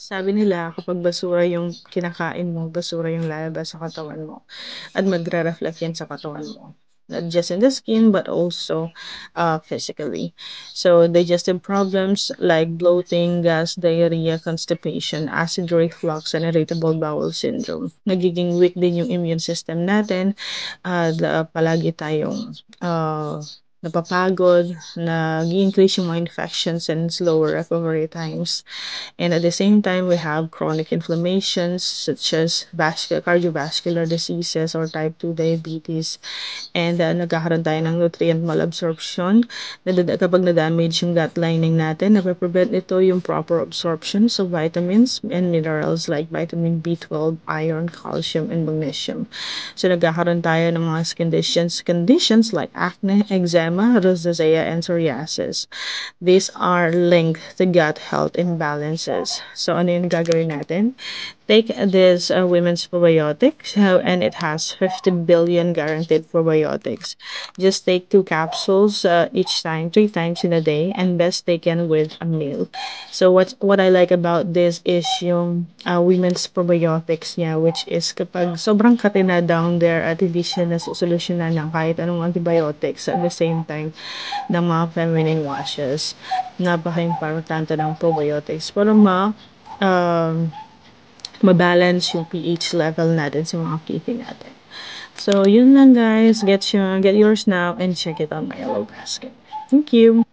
Sabi nila kapag basura yung kinakain mo, basura yung lalabas sa katawan mo at magre-reflect yan sa katawan mo. Not just in the skin but also physically. So digestive problems like bloating, gas, diarrhea, constipation, acid reflux, and irritable bowel syndrome. Nagiging weak din yung immune system natin at palagi tayong napapagod, nag-increase yung mga infections and slower recovery times. And at the same time, we have chronic inflammations such as cardiovascular diseases or type 2 diabetes. And nagkakaroon tayo ng nutrient malabsorption. Kapag na-damage yung gut lining natin, nape-prevent ito yung proper absorption of vitamins and minerals like vitamin B12, iron, calcium, and magnesium. So nagkakaroon tayo ng mga skin conditions like acne, eczema, rosacea, and psoriasis. These are linked to gut health imbalances. So, ano yung gagawin natin? Take this women's probiotics, and it has 50 billion guaranteed probiotics. Just take 2 capsules each time, 3 times in a day, and best taken with a meal. So, what I like about this is yung women's probiotics niya, which is kapag sobrang kate na down there at hindi siya nasusolusyonan ng kahit anong antibiotics at the same time ng mga feminine washes. Napaka-importante ng probiotics para um, mabalance yung pH level natin sa mga kidney natin. So, yun lang guys. Get yours now and check it on my yellow basket. Thank you.